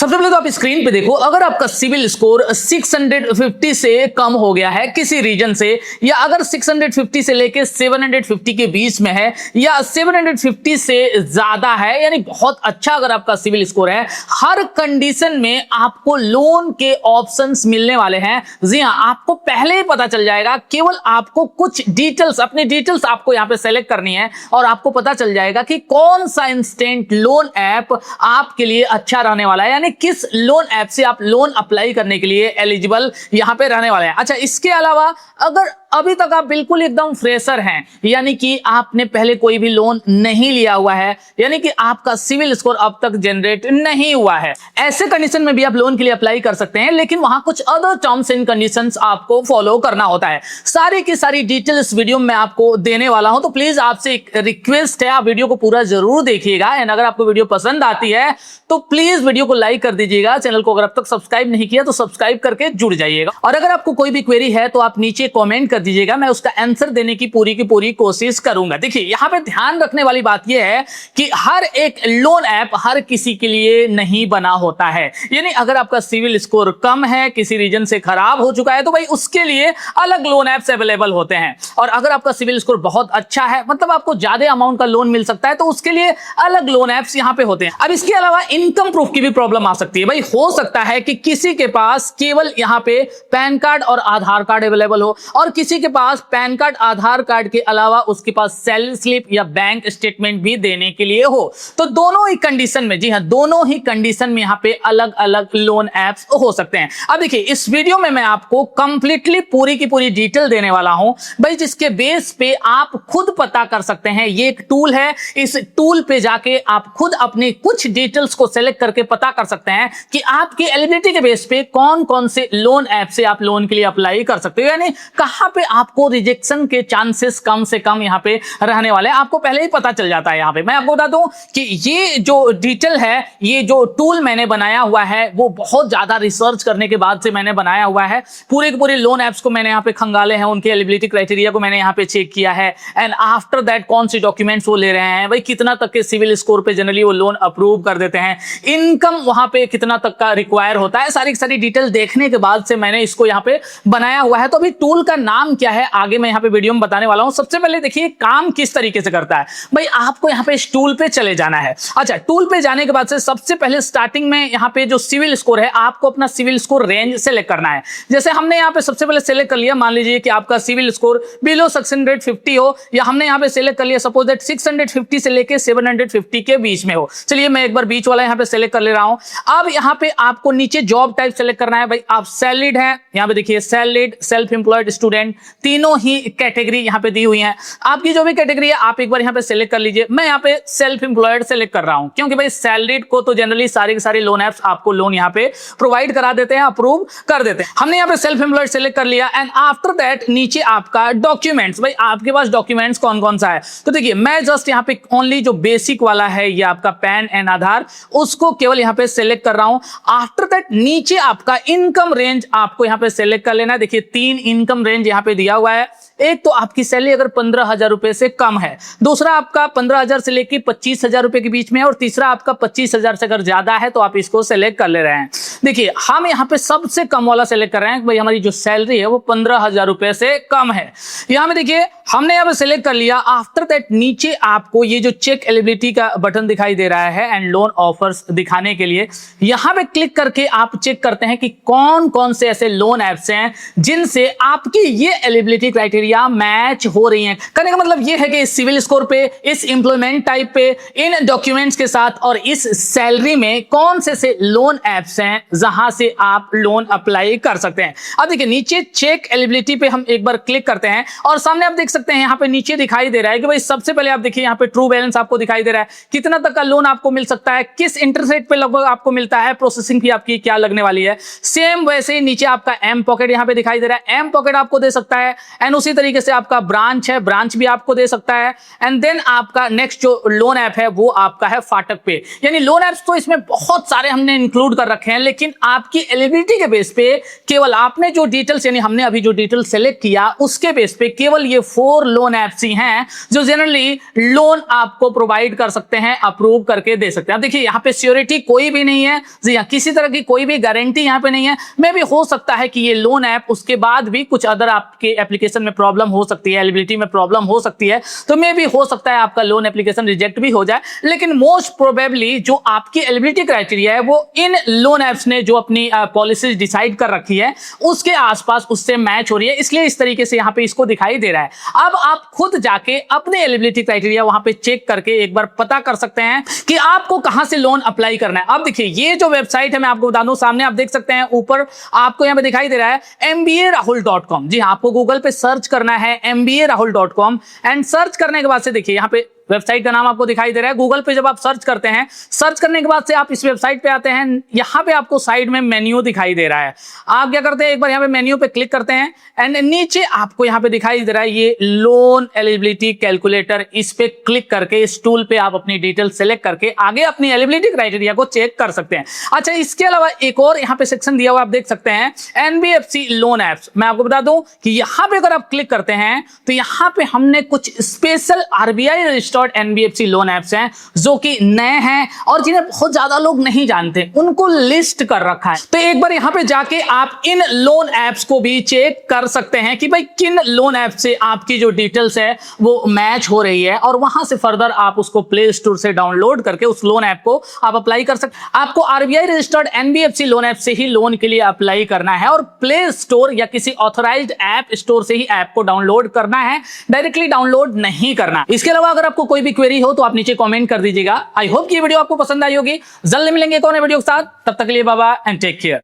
सबसे पहले तो आप स्क्रीन पे देखो, अगर आपका सिविल स्कोर 650 से कम हो गया है किसी रीजन से, या अगर 650 से लेके 750 के बीच में है, या 750 से ज्यादा है, यानी बहुत अच्छा अगर आपका सिविल स्कोर है, हर कंडीशन में आपको लोन के ऑप्शंस मिलने वाले हैं। जी हां, आपको पहले ही पता चल जाएगा, केवल आपको कुछ डिटेल्स, अपनी डिटेल्स आपको यहां पे सेलेक्ट करनी है और आपको पता चल जाएगा कि कौन सा इंस्टेंट लोन ऐप आपके लिए अच्छा रहने वाला है, यानी किस लोन ऐप से आप लोन अप्लाई करने के लिए एलिजिबल यहां पे रहने वाले हैं। अच्छा, इसके अलावा अगर अभी तक आप बिल्कुल एकदम फ्रेशर हैं, यानी कि आपने पहले कोई भी लोन नहीं लिया हुआ है, यानी कि आपका सिविल स्कोर अब तक जनरेट नहीं हुआ है, ऐसे कंडीशन में भी आप लोन के लिए अप्लाई कर सकते हैं, लेकिन वहां कुछ अदर टर्म्स एंड कंडीशंस आपको फॉलो करना होता है। सारी की सारी डिटेल इस वीडियो में आपको देने वाला हूं, तो प्लीज आपसे एक रिक्वेस्ट है, आप वीडियो को पूरा जरूर देखिएगा। एंड अगर आपको वीडियो पसंद आती है तो प्लीज वीडियो को लाइक कर दीजिएगा। चैनल को अगर अब तक सब्सक्राइब नहीं किया तो सब्सक्राइब करके जुड़ जाइएगा। और अगर आपको कोई भी क्वेरी है तो आप नीचे कमेंट कर दीजिएगा, मैं उसका आंसर देने की पूरी कोशिश करूंगा। देखिए, यहां पे ध्यान रखने वाली बात यह है कि हर एक लोन ऐप हर किसी के लिए नहीं बना होता है, यानी अगर आपका सिविल स्कोर कम है, किसी रीजन से खराब हो चुका है, तो भाई उसके लिए अलग लोन ऐप्स अवेलेबल होते हैं। और अगर आपका सिविल स्कोर बहुत अच्छा है, मतलब आपको ज्यादा अमाउंट का लोन मिल सकता है, तो उसके लिए अलग लोन ऐप्स यहां पे होते हैं। अब इसके अलावा इनकम प्रूफ की भी प्रॉब्लम आ सकती है। भाई हो सकता है कि किसी के पास केवल यहां पे पैन कार्ड और आधार कार्ड अवेलेबल हो, और किसी के पास पैन कार्ड आधार कार्ड के अलावा उसके पास सैलरी स्लिप या बैंक स्टेटमेंट भी देने के लिए हो। तो दोनों ही कंडीशन में, जी हां, दोनों ही कंडीशन में यहां पे अलग अलग लोन ऐप्स हो सकते हैं। अब देखिए, इस वीडियो में मैं आपको कंप्लीटली पूरी की पूरी डिटेल देने वाला हूं भाई, जिसके बेस पे आप खुद पता कर सकते हैं। ये एक टूल है, इस टूल पे जाके आप खुद अपनी कुछ डिटेल्स को सेलेक्ट करके पता कर सकते हैं कि आपकी एलिजिबिलिटी के बेस पे कौन कौन से लोन ऐप से आप लोन के लिए अप्लाई कर सकते हो, यानी कहां पे आपको रिजेक्शन के चांसेस कम से कम यहां पे रहने वाले हैं, आपको पहले ही पता चल जाता है। यहां पे मैं आपको बता दूं कि ये जो डिटेल है, ये जो टूल मैंने बनाया हुआ है, वो बहुत ज्यादा रिसर्च करने के बाद से मैंने बनाया हुआ है। पूरे के पूरे लोन ऐप्स को मैंने यहां पे खंगाले हैं, उनके एलिजिबिलिटी क्राइटेरिया को मैंने यहां पे चेक किया है, एंड आफ्टर दैट कौन सी डॉक्यूमेंट्स वो ले रहे हैं, भाई कितना तक के सिविल स्कोर पे जनरली वो लोन अप्रूव कर देते हैं, इनकम वहां पे कितना तक का रिक्वायर होता है, सारी सारी डिटेल देखने के बाद से मैंने इसको यहां पे बनाया हुआ है। तो अभी टूल का नाम क्या है आगे मैं यहां पे वीडियो में बताने वाला हूं। सबसे पहले देखिए काम किस तरीके से करता है। भाई आपको यहां पे इस टूल पे चले जाना है। अच्छा, टूल पे जाने के बाद से सबसे पहले स्टार्टिंग में यहां पे जो सिविल स्कोर है, आपको अपना सिविल स्कोर रेंज सेलेक्ट करना है। जैसे हमने यहां पे सबसे पहले सेलेक्ट कर लिया, मान लीजिए कि आपका सिविल स्कोर बिलो 650 हो, या हमने यहां पे सेलेक्ट कर लिया सपोज दैट 650 से लेके 750 के बीच में हो। चलिए मैं एक बार बीच वाला यहां पे सेलेक्ट कर ले रहा हूं। अब यहां पे आपको नीचे जॉब टाइप सेलेक्ट करना है। भाई आप सैलरीड हैं, यहां पे देखिए सैलरीड, सेल्फ एम्प्लॉयड, स्टूडेंट, तीनों ही कैटेगरी यहां पे दी हुई है। आपकी जो भी कैटेगरी है आप एक बार यहां पे सेलेक्ट कर लीजिए। मैं यहां पे सेल्फ एम्प्लॉयड सेलेक्ट कर रहा हूं, क्योंकि भाई सैलरीड को तो जनरली सारे के सारे लोन ऐप्स आपको लोन यहां पे प्रोवाइड करा देते हैं, अप्रूव कर देते हैं। हमने यहां पे सेल्फ एम्प्लॉयड सेलेक्ट कर लिया, एंड आफ्टर दैट नीचे आपका डॉक्यूमेंट्स, भाई आपके पास डॉक्यूमेंट्स कौन कौन सा है। तो देखिए मैं जस्ट यहां पे ओनली जो बेसिक वाला है, ये आपका पैन एंड आधार, उसको केवल यहां पे सेलेक्ट कर रहा हूं। आफ्टर दैट नीचे आपका इनकम रेंज आपको यहां पे सेलेक्ट कर लेना है। देखिए 3 इनकम रेंज यहां पे दिया हुआ है। एक तो आपकी सैलरी अगर 15,000 रुपए से कम है, दूसरा आपका 15,000 से लेकर 25,000 रुपए के बीच में है, और तीसरा आपका 25,000 से अगर ज्यादा है तो आप इसको सेलेक्ट कर ले रहे हैं। देखिए हम यहाँ पे सबसे कम वाला सेलेक्ट कर रहे हैं, भाई हमारी जो सैलरी है वो 15,000 रुपए से कम है। यहाँ पे देखिए हमने यहाँ पे सेलेक्ट कर लिया। आफ्टर दैट नीचे आपको ये जो चेक एलिजिबिलिटी का बटन दिखाई दे रहा है एंड लोन ऑफर्स दिखाने के लिए, यहाँ पे क्लिक करके आप चेक करते हैं कि कौन कौन से ऐसे लोन ऐप्स हैं जिनसे आपकी ये एलिजिबिलिटी क्राइटेरिया मैच हो रही हैं। कहने का मतलब ये है कि इस सिविल स्कोर पे, इस एम्प्लॉयमेंट टाइप पे, इन डॉक्यूमेंट्स के साथ और इस सैलरी में कौन से लोन ऐप्स हैं जहां से आप लोन अप्लाई कर सकते हैं। अब देखिए नीचे चेक एलिजिबिलिटी पे हम एक बार क्लिक करते हैं, और सामने आप देख सकते हैं यहाँ पे नीचे दिखाई दे रहा है कि भाई सबसे पहले आप देखिए यहाँ पे ट्रू बैलेंस आपको दिखाई दे रहा है, कितना तक का लोन आपको मिल सकता है, किस इंटरेस्ट रेट पे लगभग आपको मिलता है, प्रोसेसिंग फी आपकी क्या लगने वाली है। सेम वैसे ही नीचे आपका एम पॉकेट यहाँ पे दिखाई दे रहा है, एम पॉकेट आपको दे सकता है, एंड उसी तरीके से आपका ब्रांच है, ब्रांच भी आपको दे सकता है। एंड देन आपका नेक्स्ट जो लोन ऐप है वो आपका है फाटक पे। यानी लोन ऐप्स तो इसमें बहुत सारे हमने इंक्लूड कर रखे हैं, लेकिन आपकी एलिजिबिलिटी के बेस पे केवल आपने जो डिटेल्स, यानी हमने अभी जो डिटेल सेलेक्ट किया उसके बेस पे केवल ये 4 सिक्योर लोन ऐप्स ही हैं जो जनरली लोन आपको प्रोवाइड कर सकते हैं, अप्रूव करके दे सकते हैं। अब देखिए यहाँ पे सिक्योरिटी कोई भी नहीं है जी हाँ, किसी तरह की कोई भी गारंटी यहाँ पे नहीं है। मे भी हो सकता है कि ये लोन ऐप उसके बाद भी कुछ अदर आपके एप्लीकेशन में प्रॉब्लम हो सकती है, एलिजिबिलिटी में प्रॉब्लम हो सकती है, तो मे भी हो सकता है आपका लोन एप्लीकेशन रिजेक्ट भी हो जाए। लेकिन मोस्ट प्रोबेबली जो आपकी एलिजिबिलिटी क्राइटेरिया है वो इन लोन ऐप्स ने जो अपनी पॉलिसीज डिसाइड कर रखी है उसके आसपास उससे मैच हो रही है, इसलिए इस तरीके से यहाँ पे इसको दिखाई दे रहा है। अब आप खुद जाके अपने एलिजिबिलिटी क्राइटेरिया वहां पे चेक करके एक बार पता कर सकते हैं कि आपको कहां से लोन अप्लाई करना है। अब देखिए ये जो वेबसाइट है मैं आपको बता दूं, सामने आप देख सकते हैं ऊपर आपको यहां पे दिखाई दे रहा है mbarahul.com। जी हाँ, आपको गूगल पे सर्च करना है mbarahul.com एंड सर्च करने के बाद से देखिए यहाँ पे वेबसाइट का नाम आपको दिखाई दे रहा है। गूगल पे जब आप सर्च करते हैं, सर्च करने के बाद से आप इस वेबसाइट पे आते हैं, यहाँ पे आपको साइड में मेन्यू दिखाई दे रहा है। आप क्या करते हैं, एक बार यहाँ पे मेन्यू पे क्लिक करते हैं एंड नीचे आपको यहाँ पे दिखाई दे रहा है ये लोन एलिजिबिलिटी कैलकुलेटर। इस पे क्लिक करके इस टूल पे आप अपनी डिटेल सेलेक्ट करके आगे अपनी एलिजिबिलिटी क्राइटेरिया को चेक कर सकते हैं। अच्छा, इसके अलावा एक और यहाँ पे सेक्शन दिया हुआ आप देख सकते हैं एनबीएफसी लोन एप्स। मैं आपको बता दूं कि यहाँ पे अगर आप क्लिक करते हैं तो यहाँ पे हमने कुछ special RBI registered NBFC loan apps हैं जो कि नए हैं और जिन्हें बहुत ज्यादा लोग नहीं जानते, उनको लिस्ट कर रखा है। तो एक बार यहां पे जाके आप इन लोन ऐप्स को भी चेक कर सकते हैं कि भाई किन लोन ऐप से आपकी जो डिटेल्स है वो मैच हो रही है, और वहां से फर्दर आप उसको प्ले स्टोर से डाउनलोड करके उस लोन ऐप को आप अप्लाई कर सकते हैं। आपको RBI registered NBFC loan app से ही लोन के लिए अप्लाई करना है और प्ले स्टोर या किसी ऑथराइज्ड ऐप स्टोर से ही ऐप को डाउनलोड करना है, डायरेक्टली डाउनलोड नहीं करना। इसके अलावा अगर आपको कोई भी क्वेरी हो तो आप नीचे कमेंट कर दीजिएगा। आई होप कि ये वीडियो आपको पसंद आई होगी। जल्दी मिलेंगे एक और नए वीडियो के साथ, तब तक के लिए bye bye and take care.